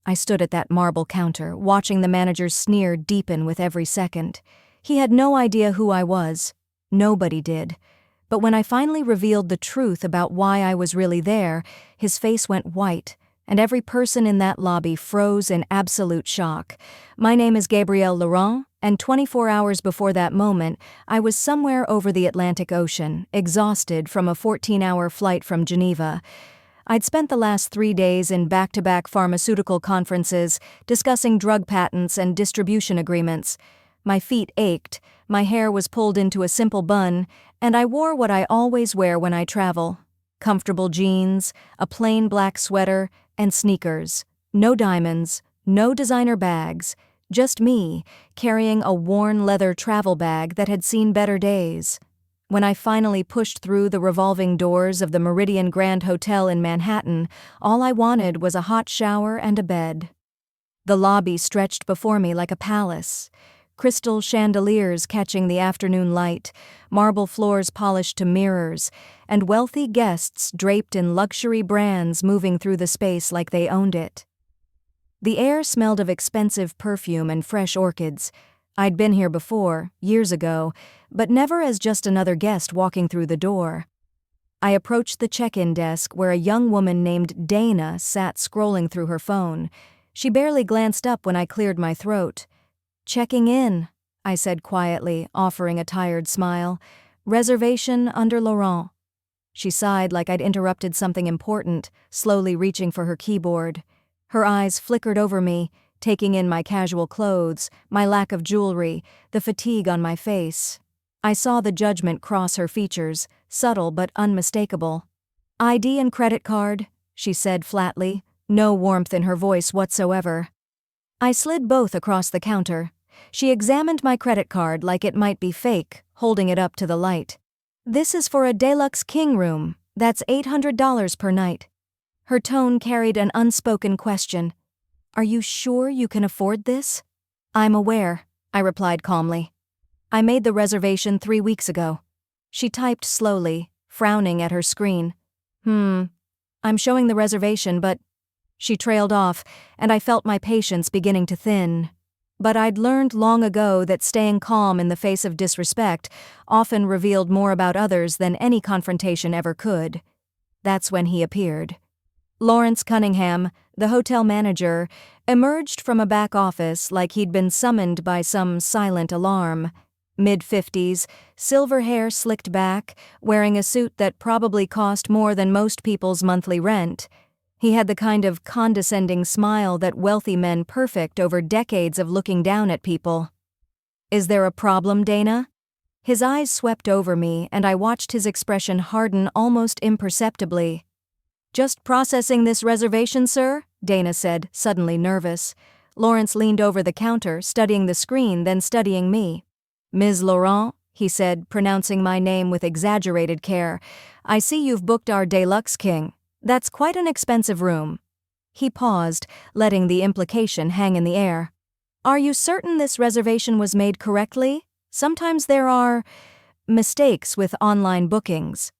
I stood at that marble counter, watching the manager's sneer deepen with every second. He had no idea who I was. Nobody did. But when I finally revealed the truth about why I was really there, his face went white, and every person in that lobby froze in absolute shock. My name is Gabrielle Laurent, and 24 hours before that moment, I was somewhere over the Atlantic Ocean, exhausted from a 14-hour flight from Geneva. I'd spent the last 3 days in back-to-back pharmaceutical conferences, discussing drug patents and distribution agreements. My feet ached, my hair was pulled into a simple bun, and I wore what I always wear when I travel: comfortable jeans, a plain black sweater, and sneakers. No diamonds, no designer bags, just me, carrying a worn leather travel bag that had seen better days. When I finally pushed through the revolving doors of the Meridian Grand Hotel in Manhattan, all I wanted was a hot shower and a bed. The lobby stretched before me like a palace. Crystal chandeliers catching the afternoon light, marble floors polished to mirrors, and wealthy guests draped in luxury brands moving through the space like they owned it. The air smelled of expensive perfume and fresh orchids. I'd been here before, years ago, but never as just another guest walking through the door. I approached the check-in desk where a young woman named Dana sat scrolling through her phone. She barely glanced up when I cleared my throat. "Checking in," I said quietly, offering a tired smile. "Reservation under Laurent." She sighed like I'd interrupted something important, slowly reaching for her keyboard. Her eyes flickered over me, taking in my casual clothes, my lack of jewelry, the fatigue on my face. I saw the judgment cross her features, subtle but unmistakable. "ID and credit card," she said flatly, no warmth in her voice whatsoever. I slid both across the counter. She examined my credit card like it might be fake, holding it up to the light. "This is for a deluxe king room. That's $800 per night." Her tone carried an unspoken question. "Are you sure you can afford this?" "I'm aware," I replied calmly. "I made the reservation 3 weeks ago." She typed slowly, frowning at her screen. I'm showing the reservation, but..." She trailed off, and I felt my patience beginning to thin. But I'd learned long ago that staying calm in the face of disrespect often revealed more about others than any confrontation ever could. That's when he appeared. Lawrence Cunningham, the hotel manager, emerged from a back office like he'd been summoned by some silent alarm. Mid-50s, silver hair slicked back, wearing a suit that probably cost more than most people's monthly rent. He had the kind of condescending smile that wealthy men perfect over decades of looking down at people. "Is there a problem, Dana?" His eyes swept over me, and I watched his expression harden almost imperceptibly. "Just processing this reservation, sir," Dana said, suddenly nervous. Lawrence leaned over the counter, studying the screen, then studying me. "Ms. Laurent," he said, pronouncing my name with exaggerated care, "I see you've booked our Deluxe King. That's quite an expensive room." He paused, letting the implication hang in the air. "Are you certain this reservation was made correctly? Sometimes there are mistakes with online bookings."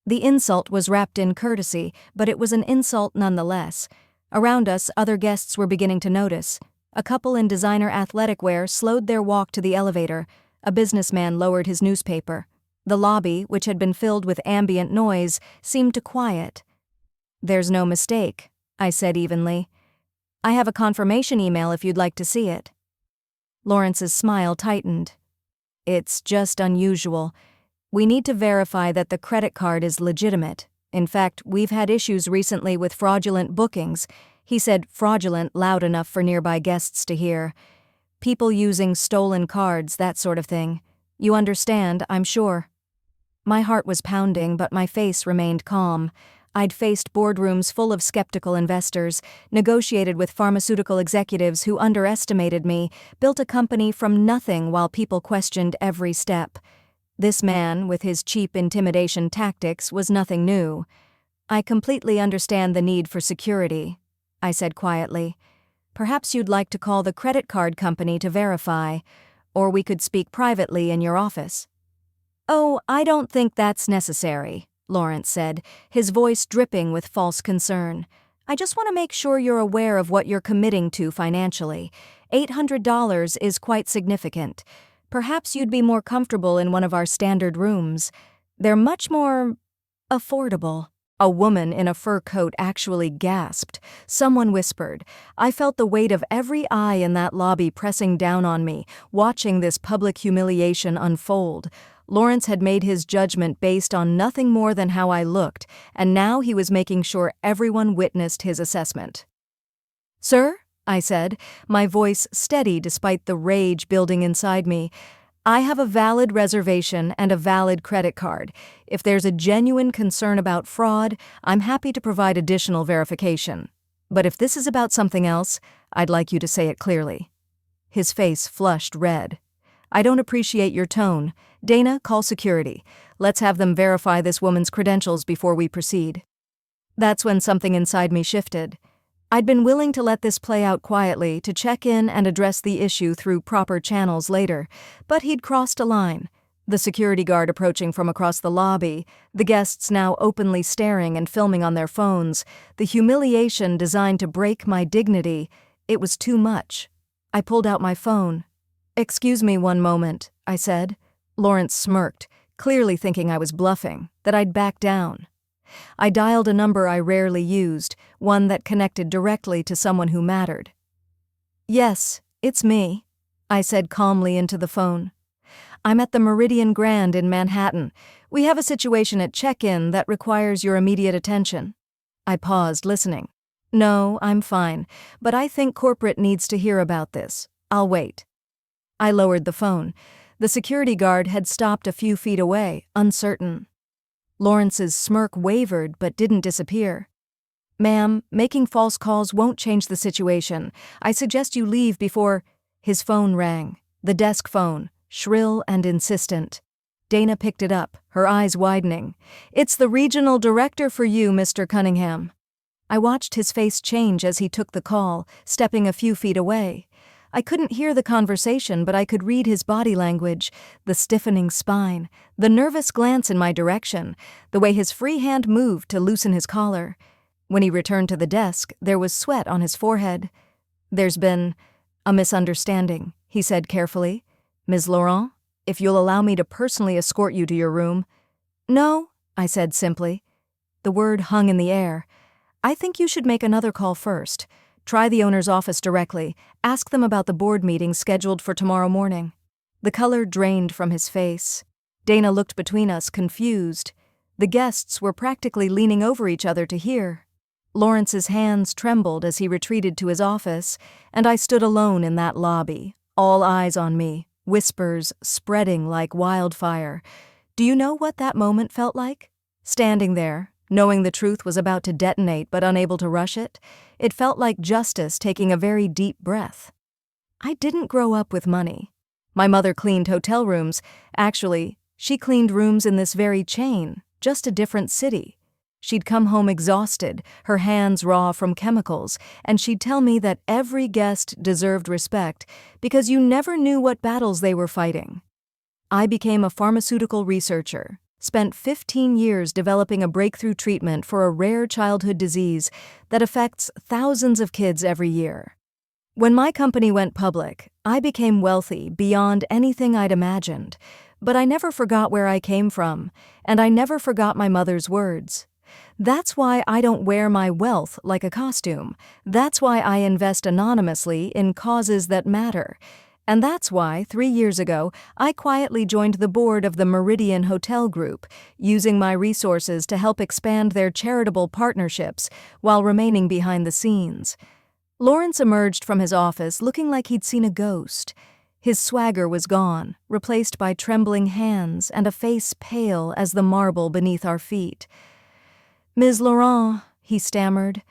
The insult was wrapped in courtesy, but it was an insult nonetheless. Around us, other guests were beginning to notice. A couple in designer athletic wear slowed their walk to the elevator. A businessman lowered his newspaper. The lobby, which had been filled with ambient noise, seemed to quiet. "There's no mistake," I said evenly. "I have a confirmation email if you'd like to see it." Lawrence's smile tightened. "It's just unusual. We need to verify that the credit card is legitimate. In fact, we've had issues recently with fraudulent bookings." He said fraudulent loud enough for nearby guests to hear. "People using stolen cards, that sort of thing. You understand, I'm sure." My heart was pounding, but my face remained calm. I'd faced boardrooms full of skeptical investors, negotiated with pharmaceutical executives who underestimated me, built a company from nothing while people questioned every step. This man, with his cheap intimidation tactics, was nothing new. "I completely understand the need for security," I said quietly. "Perhaps you'd like to call the credit card company to verify, or we could speak privately in your office." "Oh, I don't think that's necessary," Lawrence said, his voice dripping with false concern. I just want to make sure you're aware of what you're committing to financially. $800 is quite significant. Perhaps you'd be more comfortable in one of our standard rooms. They're much more affordable." A woman in a fur coat actually gasped. Someone whispered. I felt the weight of every eye in that lobby pressing down on me, watching this public humiliation unfold. Lawrence had made his judgment based on nothing more than how I looked, and now he was making sure everyone witnessed his assessment. "Sir," I said, my voice steady despite the rage building inside me, "I have a valid reservation and a valid credit card. If there's a genuine concern about fraud, I'm happy to provide additional verification. But if this is about something else, I'd like you to say it clearly." His face flushed red. "I don't appreciate your tone. Dana, call security. Let's have them verify this woman's credentials before we proceed." That's when something inside me shifted. I'd been willing to let this play out quietly, to check in and address the issue through proper channels later, but he'd crossed a line. The security guard approaching from across the lobby, the guests now openly staring and filming on their phones, the humiliation designed to break my dignity, it was too much. I pulled out my phone. "Excuse me one moment," I said. Lawrence smirked, clearly thinking I was bluffing, that I'd back down. I dialed a number I rarely used, one that connected directly to someone who mattered. "Yes, it's me," I said calmly into the phone. "I'm at the Meridian Grand in Manhattan. We have a situation at check-in that requires your immediate attention." I paused, listening. "No, I'm fine, but I think corporate needs to hear about this. I'll wait." I lowered the phone. The security guard had stopped a few feet away, uncertain. Lawrence's smirk wavered but didn't disappear. "Ma'am, making false calls won't change the situation. I suggest you leave before—" His phone rang. The desk phone, shrill and insistent. Dana picked it up, her eyes widening. "It's the regional director for you, Mr. Cunningham." I watched his face change as he took the call, stepping a few feet away. I couldn't hear the conversation, but I could read his body language, the stiffening spine, the nervous glance in my direction, the way his free hand moved to loosen his collar. When he returned to the desk, there was sweat on his forehead. "There's been a misunderstanding," he said carefully. "Ms. Laurent, if you'll allow me to personally escort you to your room—" "No," I said simply. The word hung in the air. "I think you should make another call first. Try the owner's office directly. Ask them about the board meeting scheduled for tomorrow morning." The color drained from his face. Dana looked between us, confused. The guests were practically leaning over each other to hear. Lawrence's hands trembled as he retreated to his office, and I stood alone in that lobby, all eyes on me, whispers spreading like wildfire. Do you know what that moment felt like? Standing there, knowing the truth was about to detonate but unable to rush it, it felt like justice taking a very deep breath. I didn't grow up with money. My mother cleaned hotel rooms. Actually, she cleaned rooms in this very chain, just a different city. She'd come home exhausted, her hands raw from chemicals, and she'd tell me that every guest deserved respect because you never knew what battles they were fighting. I became a pharmaceutical researcher, spent 15 years developing a breakthrough treatment for a rare childhood disease that affects thousands of kids every year. When my company went public, I became wealthy beyond anything I'd imagined, but I never forgot where I came from, and I never forgot my mother's words. That's why I don't wear my wealth like a costume. That's why I invest anonymously in causes that matter. And that's why, 3 years ago, I quietly joined the board of the Meridian Hotel Group, using my resources to help expand their charitable partnerships while remaining behind the scenes. Lawrence emerged from his office looking like he'd seen a ghost. His swagger was gone, replaced by trembling hands and a face pale as the marble beneath our feet. "Ms. Laurent," he stammered,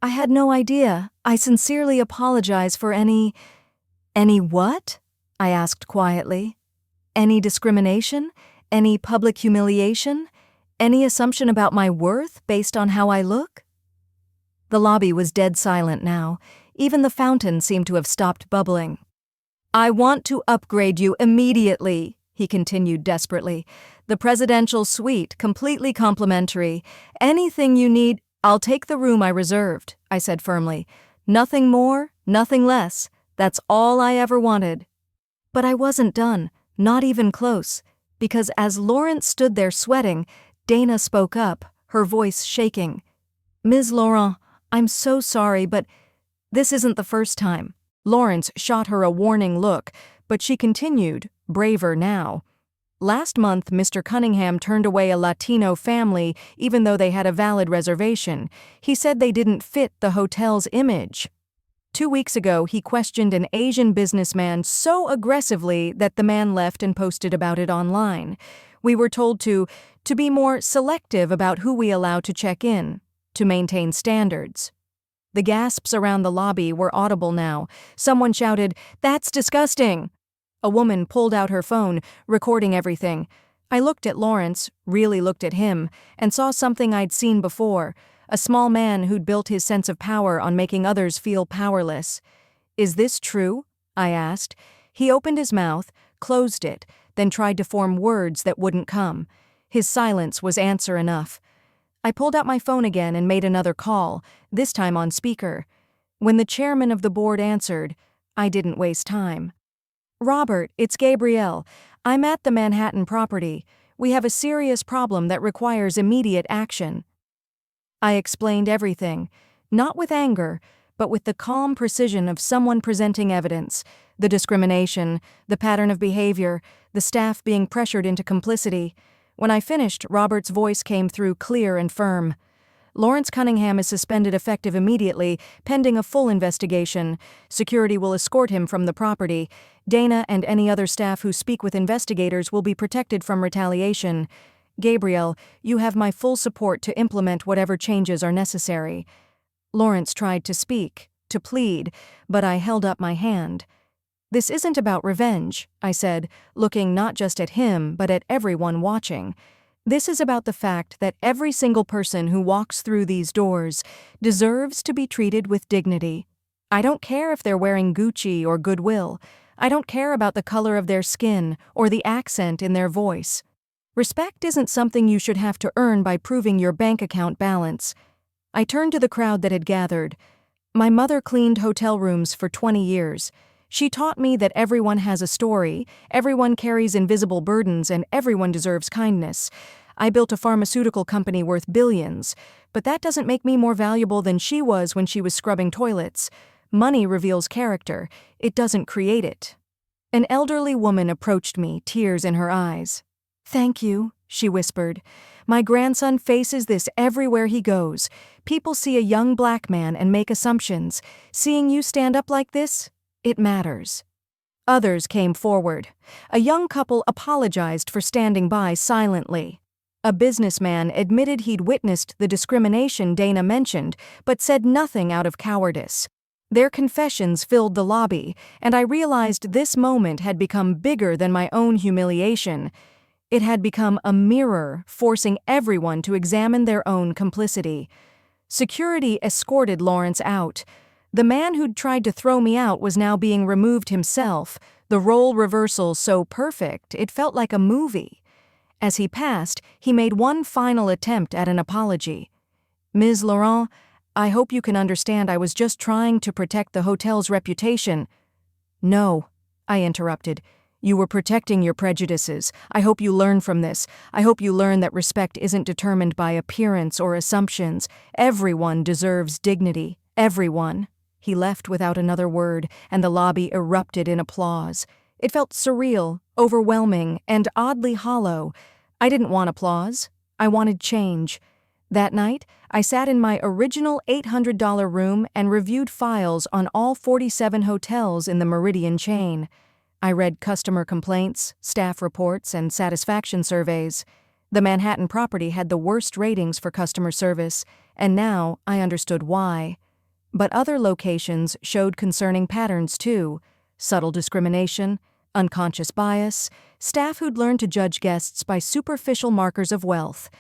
"I had no idea. I sincerely apologize for any—" "Any what?" I asked quietly. "Any discrimination? Any public humiliation? Any assumption about my worth based on how I look?" The lobby was dead silent now. Even the fountain seemed to have stopped bubbling. "I want to upgrade you immediately," he continued desperately. "The presidential suite, completely complimentary. Anything you need—" "I'll take the room I reserved," I said firmly. "Nothing more, nothing less. That's all I ever wanted." But I wasn't done, not even close, because as Lawrence stood there sweating, Dana spoke up, her voice shaking. "Ms. Laurent, I'm so sorry, but this isn't the first time." Lawrence shot her a warning look, but she continued, braver now. "Last month, Mr. Cunningham turned away a Latino family even though they had a valid reservation. He said they didn't fit the hotel's image. 2 weeks ago, he questioned an Asian businessman so aggressively that the man left and posted about it online. We were told to be more selective about who we allow to check in, to maintain standards." The gasps around the lobby were audible now. Someone shouted, "That's disgusting!" A woman pulled out her phone, recording everything. I looked at Lawrence, really looked at him, and saw something I'd seen before, a small man who'd built his sense of power on making others feel powerless. "Is this true?" I asked. He opened his mouth, closed it, then tried to form words that wouldn't come. His silence was answer enough. I pulled out my phone again and made another call, this time on speaker. When the chairman of the board answered, I didn't waste time. "Robert, it's Gabrielle. I'm at the Manhattan property. We have a serious problem that requires immediate action." I explained everything, not with anger, but with the calm precision of someone presenting evidence, the discrimination, the pattern of behavior, the staff being pressured into complicity. When I finished, Robert's voice came through clear and firm. "Lawrence Cunningham is suspended effective immediately, pending a full investigation. Security will escort him from the property. Dana and any other staff who speak with investigators will be protected from retaliation. Gabrielle, you have my full support to implement whatever changes are necessary." Lawrence tried to speak, to plead, but I held up my hand. "This isn't about revenge," I said, looking not just at him but at everyone watching. "This is about the fact that every single person who walks through these doors deserves to be treated with dignity. I don't care if they're wearing Gucci or Goodwill. I don't care about the color of their skin or the accent in their voice. Respect isn't something you should have to earn by proving your bank account balance." I turned to the crowd that had gathered. "My mother cleaned hotel rooms for 20 years. She taught me that everyone has a story, everyone carries invisible burdens, and everyone deserves kindness. I built a pharmaceutical company worth billions, but that doesn't make me more valuable than she was when she was scrubbing toilets. Money reveals character, it doesn't create it." An elderly woman approached me, tears in her eyes. "Thank you," she whispered. "My grandson faces this everywhere he goes. People see a young black man and make assumptions. Seeing you stand up like this, it matters." Others came forward. A young couple apologized for standing by silently. A businessman admitted he'd witnessed the discrimination Dana mentioned, but said nothing out of cowardice. Their confessions filled the lobby, and I realized this moment had become bigger than my own humiliation. It had become a mirror, forcing everyone to examine their own complicity. Security escorted Lawrence out. The man who'd tried to throw me out was now being removed himself, the role reversal so perfect it felt like a movie. As he passed, he made one final attempt at an apology. "Ms. Laurent, I hope you can understand I was just trying to protect the hotel's reputation." "No," I interrupted. "You were protecting your prejudices. I hope you learn from this. I hope you learn that respect isn't determined by appearance or assumptions. Everyone deserves dignity. Everyone." He left without another word, and the lobby erupted in applause. It felt surreal, overwhelming, and oddly hollow. I didn't want applause. I wanted change. That night, I sat in my original $800 room and reviewed files on all 47 hotels in the Meridian chain. I read customer complaints, staff reports, and satisfaction surveys. The Manhattan property had the worst ratings for customer service, and now I understood why. But other locations showed concerning patterns too: subtle discrimination, unconscious bias, staff who'd learned to judge guests by superficial markers of wealth.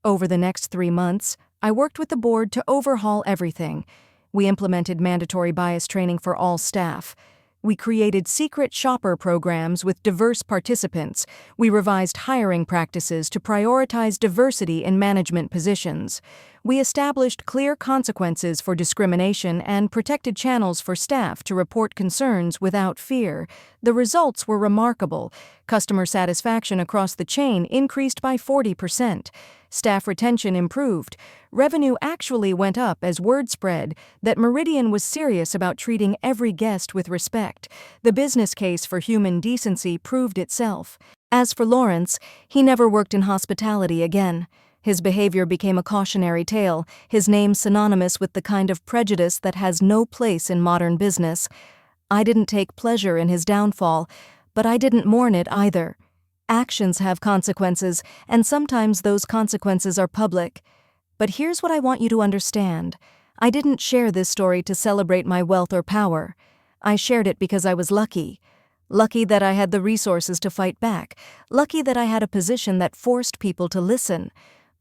Over the next 3 months, I worked with the board to overhaul everything. We implemented mandatory bias training for all staff. We created secret shopper programs with diverse participants. We revised hiring practices to prioritize diversity in management positions. We established clear consequences for discrimination and protected channels for staff to report concerns without fear. The results were remarkable. Customer satisfaction across the chain increased by 40%. Staff retention improved. Revenue actually went up as word spread that Meridian was serious about treating every guest with respect. The business case for human decency proved itself. As for Lawrence, he never worked in hospitality again. His behavior became a cautionary tale, his name synonymous with the kind of prejudice that has no place in modern business. I didn't take pleasure in his downfall, but I didn't mourn it either. Actions have consequences, and sometimes those consequences are public. But here's what I want you to understand. I didn't share this story to celebrate my wealth or power. I shared it because I was lucky. Lucky that I had the resources to fight back. Lucky that I had a position that forced people to listen.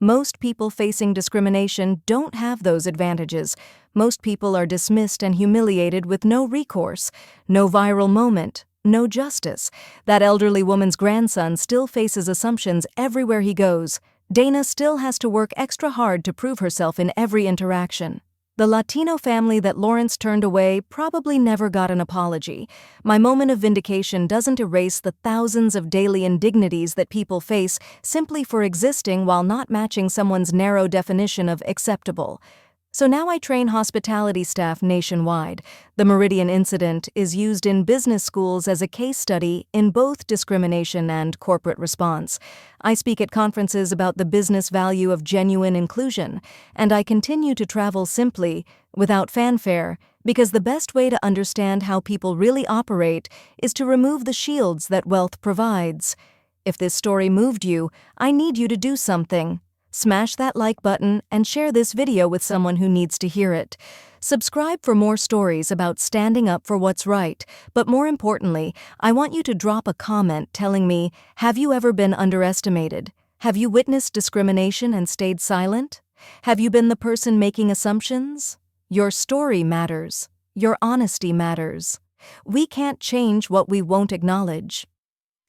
Most people facing discrimination don't have those advantages. Most people are dismissed and humiliated with no recourse, no viral moment, no justice. That elderly woman's grandson still faces assumptions everywhere he goes. Dana still has to work extra hard to prove herself in every interaction. The Latino family that Lawrence turned away probably never got an apology. My moment of vindication doesn't erase the thousands of daily indignities that people face simply for existing while not matching someone's narrow definition of acceptable. So now I train hospitality staff nationwide. The Meridian incident is used in business schools as a case study in both discrimination and corporate response. I speak at conferences about the business value of genuine inclusion, and I continue to travel simply, without fanfare, because the best way to understand how people really operate is to remove the shields that wealth provides. If this story moved you, I need you to do something. Smash that like button and share this video with someone who needs to hear it. Subscribe for more stories about standing up for what's right, but more importantly, I want you to drop a comment telling me, have you ever been underestimated? Have you witnessed discrimination and stayed silent? Have you been the person making assumptions? Your story matters. Your honesty matters. We can't change what we won't acknowledge.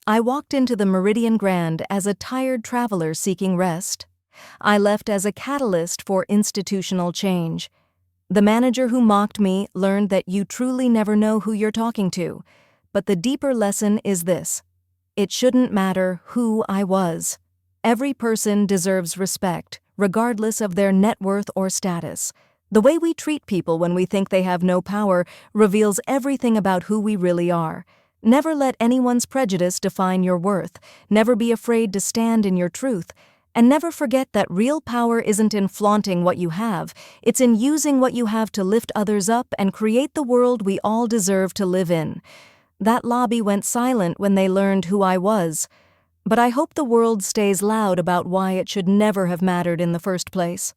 I walked into the Meridian Grand as a tired traveler seeking rest. I left as a catalyst for institutional change. The manager who mocked me learned that you truly never know who you're talking to. But the deeper lesson is this: it shouldn't matter who I was. Every person deserves respect, regardless of their net worth or status. The way we treat people when we think they have no power reveals everything about who we really are. Never let anyone's prejudice define your worth. Never be afraid to stand in your truth. And never forget that real power isn't in flaunting what you have, it's in using what you have to lift others up and create the world we all deserve to live in. That lobby went silent when they learned who I was. But I hope the world stays loud about why it should never have mattered in the first place.